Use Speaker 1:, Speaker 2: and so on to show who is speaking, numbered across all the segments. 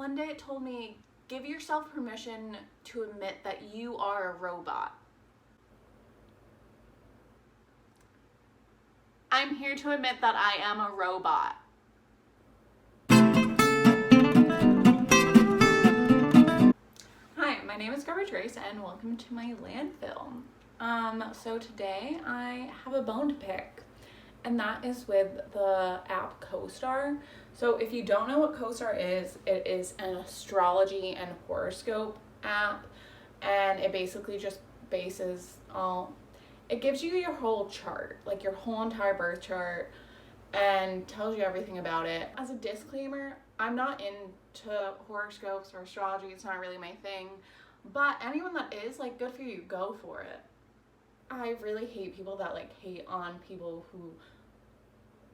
Speaker 1: One day it told me, give yourself permission to admit that you are a robot. I'm here to admit that I am a robot. Hi, my name is Sagittarius and welcome to my landfill. So today I have a bone to pick, and that is with the app CoStar. So if you don't know what CoStar is, it is an astrology and horoscope app, and it basically just it gives you your whole chart, like your whole entire birth chart, and tells you everything about it. As a disclaimer, I'm not into horoscopes or astrology, it's not really my thing, but anyone that is, like, good for you, go for it. I really hate people that like hate on people who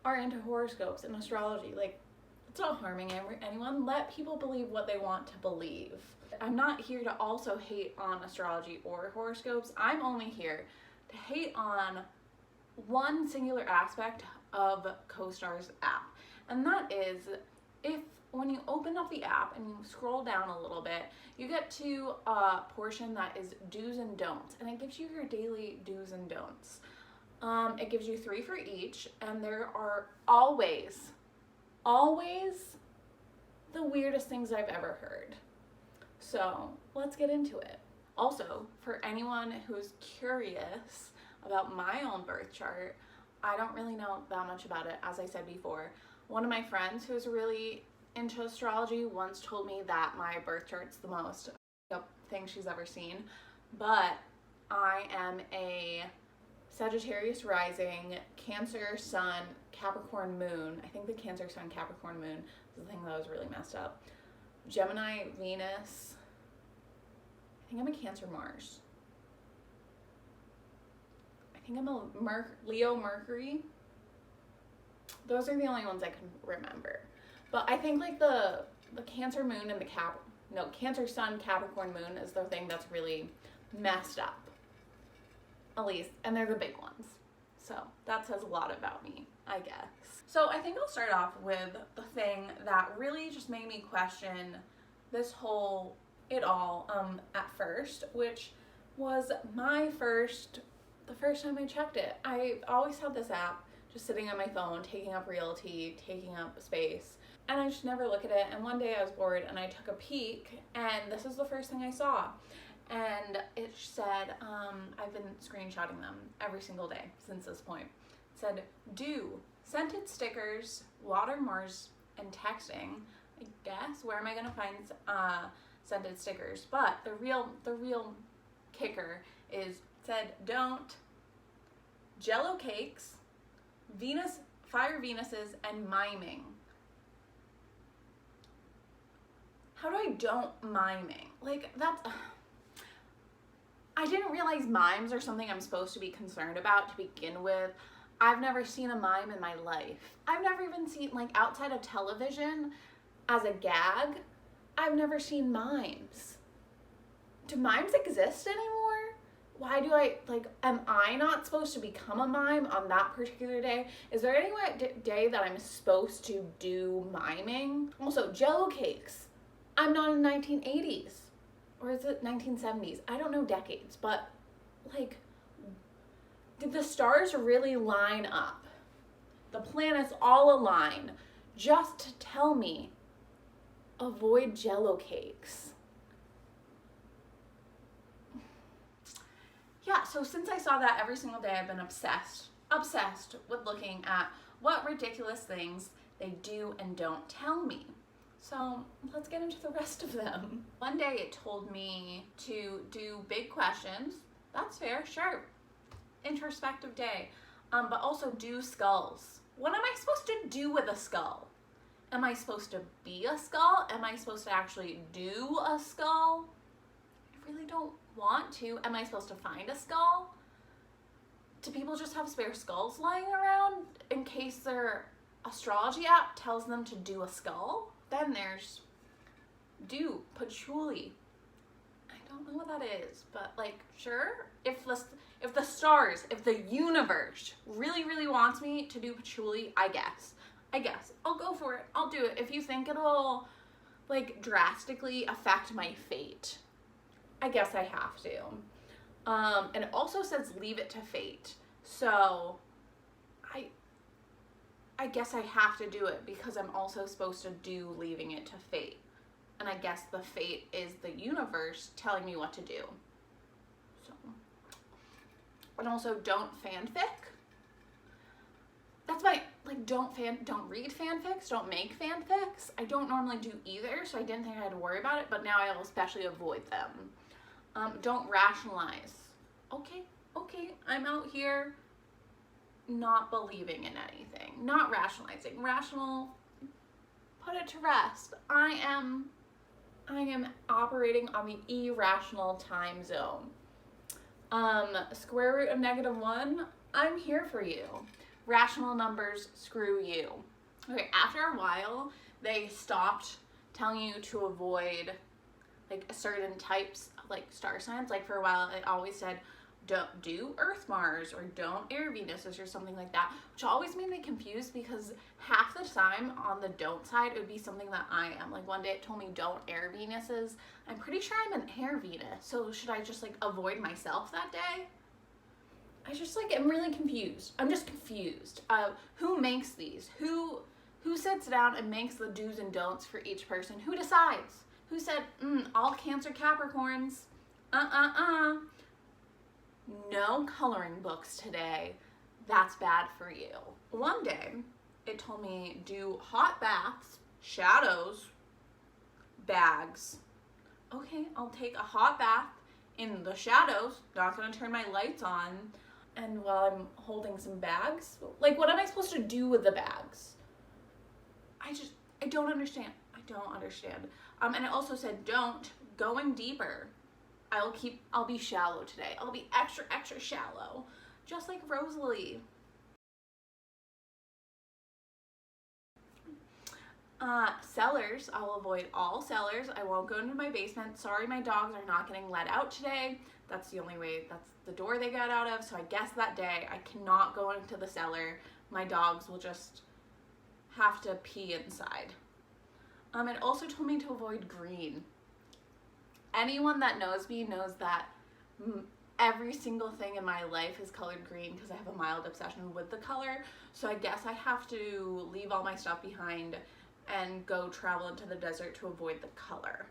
Speaker 1: are into horoscopes and astrology. Like, it's not harming anyone. Let people believe what they want to believe. I'm not here to also hate on astrology or horoscopes. I'm only here to hate on one singular aspect of CoStar's app, and that is when you open up the app and you scroll down a little bit, you get to a portion that is do's and don'ts, and it gives you your daily do's and don'ts. It gives you 3 for each, and there are always the weirdest things I've ever heard. So let's get into it. Also, for anyone who's curious about my own birth chart, I don't really know that much about it, as I said before. One of my friends who's really into astrology once told me that my birth chart's the most thing she's ever seen, but I am a Sagittarius rising, Cancer sun, Capricorn moon. I think the Cancer sun, Capricorn moon is the thing that was really messed up. Gemini, Venus. I think I'm a Cancer Mars. I think I'm a Leo Mercury. Those are the only ones I can remember. But I think like the Cancer moon and the Cancer sun, Capricorn moon is the thing that's really messed up. At least, and they're the big ones. So that says a lot about me, I guess. So I think I'll start off with the thing that really just made me question this whole at first, which was the first time I checked it. I always had this app just sitting on my phone, taking up realty, taking up space, and I just never look at it. And one day I was bored and I took a peek, and this is the first thing I saw. And it said, I've been screenshotting them every single day since this point. It said, do scented stickers, watermarks, and texting. I guess, where am I gonna find scented stickers? But the real kicker is, said, don't, Jello cakes, fire Venuses, and miming. How do I don't miming? Like, that's... I didn't realize mimes are something I'm supposed to be concerned about to begin with. I've never seen a mime in my life. I've never even seen, like, outside of television as a gag, I've never seen mimes. Do mimes exist anymore? Why do am I not supposed to become a mime on that particular day? Is there any day that I'm supposed to do miming? Also, Jello cakes. I'm not in the 1980s. Or is it 1970s? I don't know decades, but like, did the stars really line up? The planets all align just to tell me, avoid Jello cakes. Yeah, so since I saw that every single day, I've been obsessed with looking at what ridiculous things they do and don't tell me. So let's get into the rest of them. One day it told me to do big questions. That's fair, sure. Introspective day. But also do skulls. What am I supposed to do with a skull? Am I supposed to be a skull? Am I supposed to actually do a skull? I really don't want to. Am I supposed to find a skull? Do people just have spare skulls lying around in case their astrology app tells them to do a skull? Then there's do patchouli. I don't know what that is, but like, sure. If the universe really wants me to do patchouli, I guess I'll go for it. I'll do it. If you think it'll like drastically affect my fate. I guess I have to. And it also says leave it to fate. So I guess I have to do it because I'm also supposed to do leaving it to fate. And I guess the fate is the universe telling me what to do. So, and also don't fanfic. That's my, like, don't read fanfics, don't make fanfics. I don't normally do either, so I didn't think I had to worry about it, but now I'll especially avoid them. Don't rationalize. Okay, I'm out here not believing in anything, not rationalizing. Rational, put it to rest. I am operating on the irrational time zone. Square root of -1, I'm here for you. Rational numbers, screw you. Okay, after a while, they stopped telling you to avoid like certain types of like star signs. Like for a while, it always said, don't do Earth Mars or don't air Venuses or something like that, which always made me confused because half the time on the don't side it would be something that I am. Like one day it told me don't air Venuses. I'm pretty sure I'm an air Venus, so should I just like avoid myself that day? I just like am really confused. I'm just confused. Who makes these? Who sits down and makes the do's and don'ts for each person? Who decides? Who said all Cancer Capricorns? No coloring books today. That's bad for you. One day, it told me do hot baths, shadows, bags. Okay, I'll take a hot bath in the shadows, not gonna turn my lights on, and while I'm holding some bags, like what am I supposed to do with the bags? I don't understand. I don't understand. And it also said don't, going deeper. I'll be shallow today. I'll be extra shallow. Just like Rosalie. Cellars, I'll avoid all cellars. I won't go into my basement. Sorry, my dogs are not getting let out today. That's the only way, that's the door they got out of. So I guess that day I cannot go into the cellar. My dogs will just have to pee inside. It also told me to avoid green. Anyone that knows me knows that every single thing in my life is colored green because I have a mild obsession with the color. So I guess I have to leave all my stuff behind and go travel into the desert to avoid the color.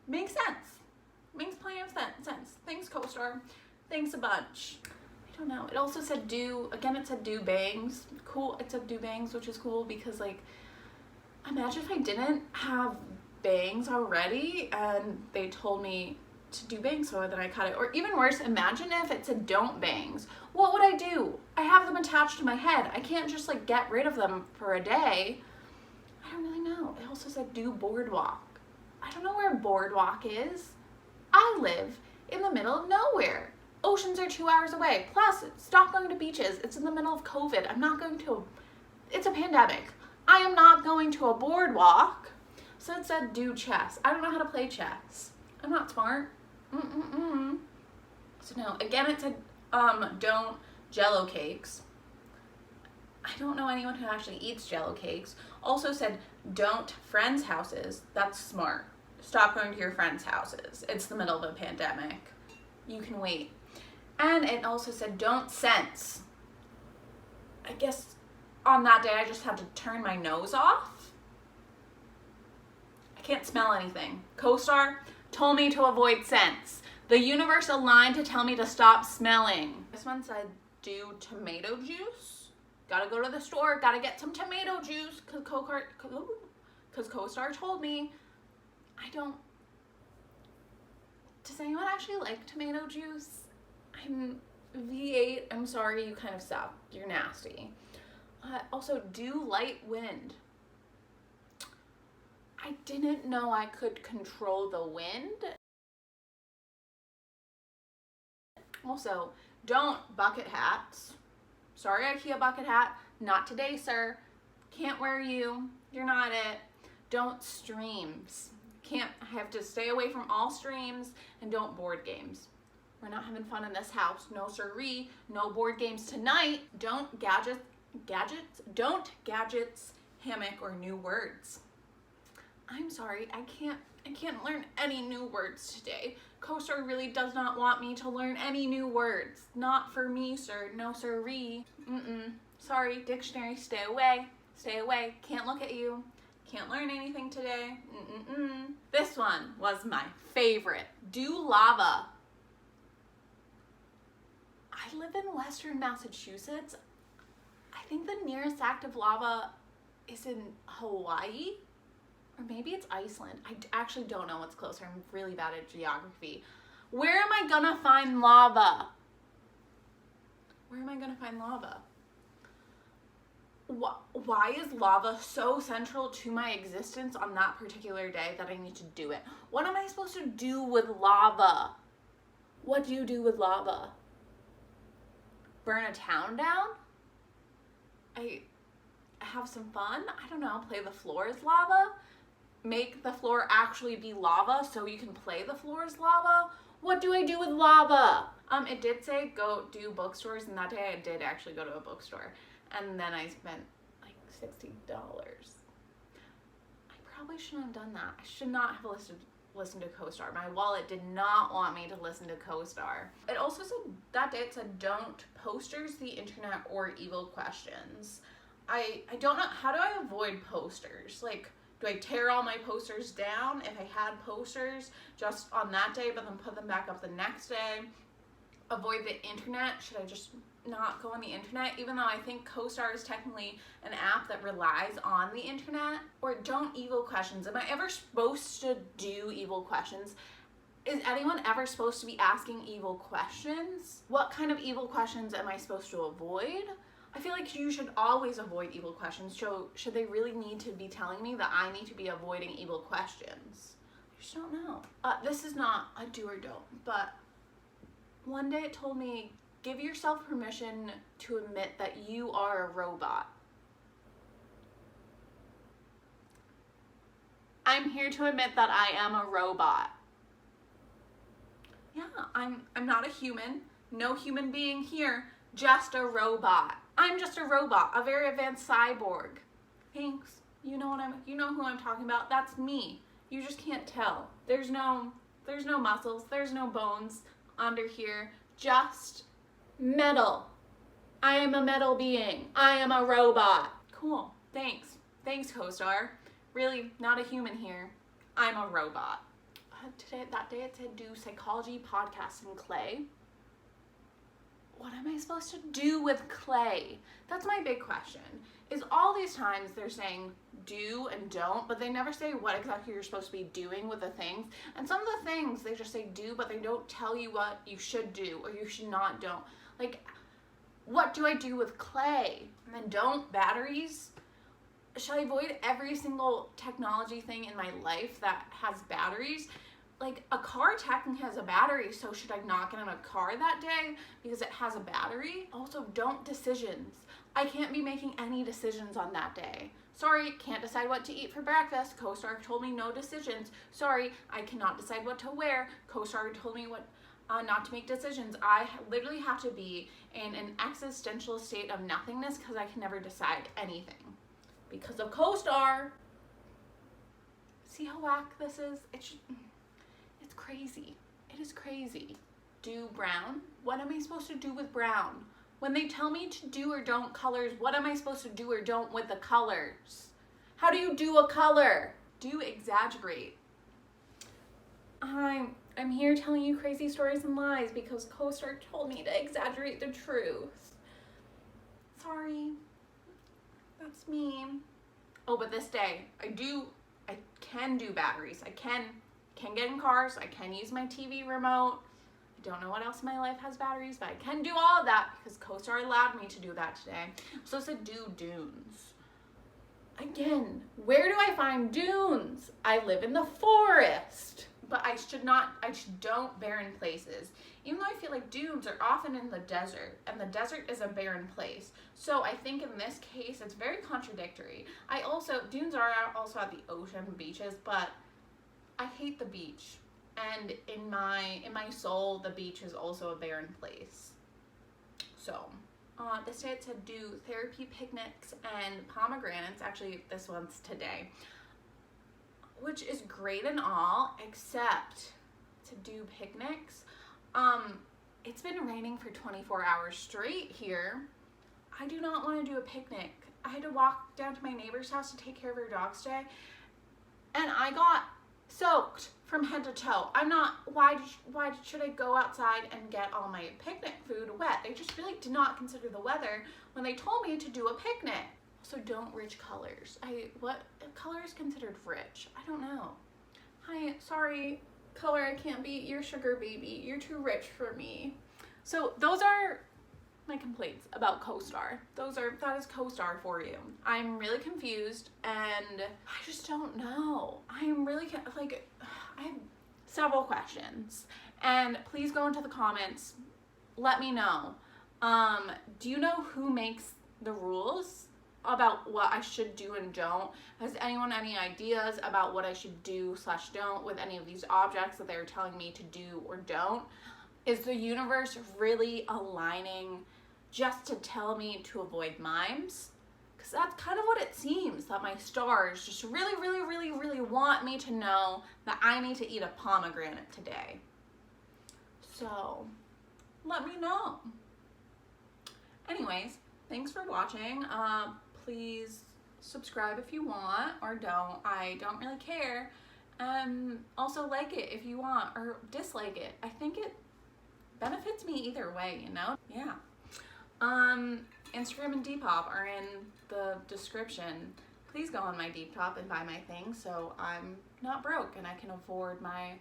Speaker 1: Makes sense. Makes plenty of sense. Thanks, CoStar. Thanks a bunch. I don't know. It also said it said do bangs. Cool. It said do bangs, which is cool because like, imagine if I didn't have bangs already and they told me to do bangs so then I cut it. Or even worse, imagine if it said don't bangs. What would I do? I have them attached to my head. I can't just like get rid of them for a day. I don't really know. It also said do boardwalk. I don't know where boardwalk is. I live in the middle of nowhere. Oceans are 2 hours away. Plus, stop going to beaches. It's in the middle of COVID. It's a pandemic. I am not going to a boardwalk. So it said do chess. I don't know how to play chess. I'm not smart. So no, again it said don't Jello cakes. I don't know anyone who actually eats Jello cakes. Also said don't friends' houses. That's smart. Stop going to your friends' houses. It's the middle of a pandemic. You can wait. And it also said don't sense. I guess on that day I just had to turn my nose off. I can't smell anything. CoStar told me to avoid scents. The universe aligned to tell me to stop smelling. This one said do tomato juice. Gotta go to the store, gotta get some tomato juice because CoStar told me. Does anyone actually like tomato juice? I'm V8, I'm sorry, you kind of suck. You're nasty. Also, do light wind. I didn't know I could control the wind. Also, don't bucket hats. Sorry, IKEA bucket hat. Not today, sir. Can't wear you. You're not it. Don't streams. I have to stay away from all streams, and don't board games. We're not having fun in this house. No siree. No board games tonight. Don't gadgets hammock or new words. I'm sorry, I can't learn any new words today. CoStar really does not want me to learn any new words. Not for me, sir. No sirree. Sorry, dictionary, stay away. Stay away. Can't look at you. Can't learn anything today. This one was my favorite. Do lava. I live in Western Massachusetts. I think the nearest active lava is in Hawaii. Or maybe it's Iceland. I actually don't know what's closer. I'm really bad at geography. Where am I gonna find lava? Where am I gonna find lava? Why is lava so central to my existence on that particular day that I need to do it? What am I supposed to do with lava? What do you do with lava? Burn a town down? I have some fun? I don't know, play the floor as lava? Make the floor actually be lava so you can play the floor as lava? What do I do with lava? It did say go do bookstores, and that day I did actually go to a bookstore. And then I spent like $60. I probably shouldn't have done that. I should not have listened to CoStar. My wallet did not want me to listen to CoStar. It also said, that day it said, don't posters, the internet, or evil questions. I don't know, how do I avoid posters? Like, do I tear all my posters down if I had posters just on that day, but then put them back up the next day? Avoid the internet? Should I just not go on the internet, even though I think CoStar is technically an app that relies on the internet? Or don't evil questions. Am I ever supposed to do evil questions? Is anyone ever supposed to be asking evil questions? What kind of evil questions am I supposed to avoid? I feel like you should always avoid evil questions. So should they really need to be telling me that I need to be avoiding evil questions? I just don't know. This is not a do or don't, but one day it told me, give yourself permission to admit that you are a robot. I'm here to admit that I am a robot. Yeah, I'm not a human. No human being here, just a robot. I'm just a robot, a very advanced cyborg. Thanks. You know who I'm talking about. That's me. You just can't tell. There's no muscles, there's no bones under here. Just metal. I am a metal being. I am a robot. Cool. Thanks. Thanks, CoStar. Really, not a human here. I'm a robot. That day it said do psychology, podcasts, and clay. What am I supposed to do with clay? That's my big question. Is all these times they're saying do and don't, but they never say what exactly you're supposed to be doing with the things. And some of the things they just say do, but they don't tell you what you should do or you should not don't. Like, what do I do with clay? And then don't batteries. Should I avoid every single technology thing in my life that has batteries? Like, a car technically has a battery, so should I not get in a car that day because it has a battery? Also, don't decisions. I can't be making any decisions on that day. Sorry, can't decide what to eat for breakfast. CoStar told me no decisions. Sorry, I cannot decide what to wear. CoStar told me what not to make decisions. I literally have to be in an existential state of nothingness because I can never decide anything. Because of CoStar. See how whack this is? It's crazy. It is crazy. Do brown? What am I supposed to do with brown? When they tell me to do or don't colors, what am I supposed to do or don't with the colors? How do you do a color? Do exaggerate. I'm here telling you crazy stories and lies because CoStar told me to exaggerate the truth. Sorry. That's me. Oh, but this day, I can do batteries. I can get in cars. I can use my TV remote. I don't know what else in my life has batteries, but I can do all of that because CoStar allowed me to do that today. So it said do dunes. Again, where do I find dunes? I live in the forest. But I don't barren places. Even though I feel like dunes are often in the desert, and the desert is a barren place. So I think in this case, it's very contradictory. Dunes are also at the ocean, beaches, but I hate the beach. And in my soul, the beach is also a barren place. So, This day it said do therapy picnics and pomegranates. Actually, this one's today, which is great and all, except to do picnics. It's been raining for 24 hours straight here. I do not want to do a picnic. I had to walk down to my neighbor's house to take care of her dogs today, and I got soaked from head to toe. I'm not, why should I go outside and get all my picnic food wet? They just really did not consider the weather when they told me to do a picnic. So don't rich colors. What color is considered rich? I don't know. Hi, sorry, color I can't be your sugar baby. You're too rich for me. So those are my complaints about CoStar. That is CoStar for you. I'm really confused and I just don't know. I'm really like, I have several questions and please go into the comments. Let me know. Do you know who makes the rules about what I should do and don't? Has anyone any ideas about what I should do / don't with any of these objects that they're telling me to do or don't? Is the universe really aligning just to tell me to avoid mimes? Because that's kind of what it seems, that my stars just really want me to know that I need to eat a pomegranate today. So let me know. Anyways, thanks for watching. Please subscribe if you want or don't. I don't really care. Also like it if you want or dislike it. I think it benefits me either way, you know? Yeah. Instagram and Depop are in the description. Please go on my Depop and buy my things so I'm not broke and I can afford my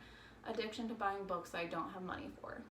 Speaker 1: addiction to buying books I don't have money for.